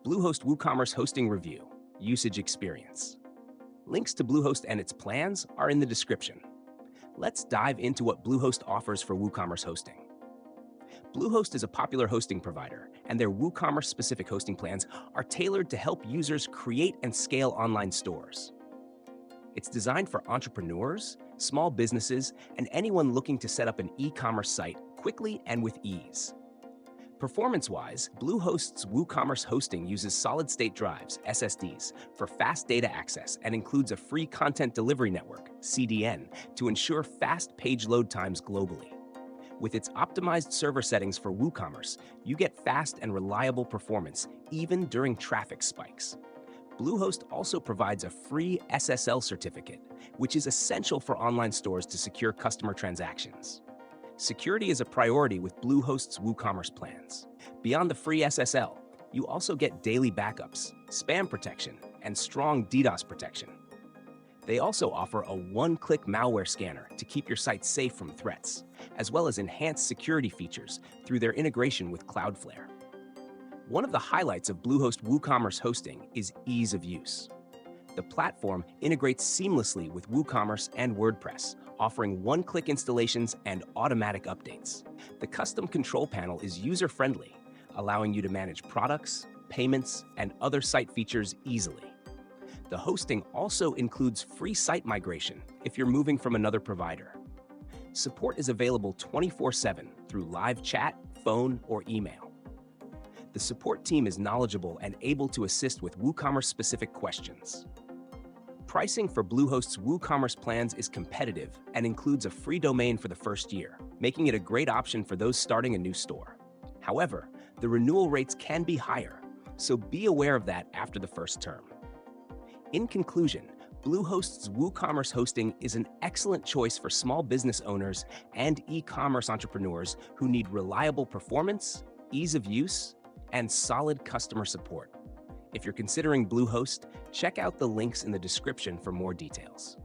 Bluehost WooCommerce Hosting Review, Usage Experience. Links to Bluehost and its plans are in the description. Let's dive into what Bluehost offers for WooCommerce hosting. Bluehost is a popular hosting provider, and their WooCommerce-specific hosting plans are tailored to help users create and scale online stores. It's designed for entrepreneurs, small businesses, and anyone looking to set up an e-commerce site quickly and with ease. Performance-wise, Bluehost's WooCommerce hosting uses solid-state drives, SSDs, for fast data access and includes a free content delivery network, CDN, to ensure fast page load times globally. With its optimized server settings for WooCommerce, you get fast and reliable performance even during traffic spikes. Bluehost also provides a free SSL certificate, which is essential for online stores to secure customer transactions. Security is a priority with Bluehost's WooCommerce plans. Beyond the free SSL, you also get daily backups, spam protection, and strong DDoS protection. They also offer a one-click malware scanner to keep your site safe from threats, as well as enhanced security features through their integration with Cloudflare. One of the highlights of Bluehost WooCommerce hosting is ease of use. The platform integrates seamlessly with WooCommerce and WordPress, offering one-click installations and automatic updates. The custom control panel is user-friendly, allowing you to manage products, payments, and other site features easily. The hosting also includes free site migration if you're moving from another provider. Support is available 24/7 through live chat, phone, or email. The support team is knowledgeable and able to assist with WooCommerce-specific questions. Pricing for Bluehost's WooCommerce plans is competitive and includes a free domain for the first year, making it a great option for those starting a new store. However, the renewal rates can be higher, so be aware of that after the first term. In conclusion, Bluehost's WooCommerce hosting is an excellent choice for small business owners and e-commerce entrepreneurs who need reliable performance, ease of use, and solid customer support. If you're considering Bluehost, check out the links in the description for more details.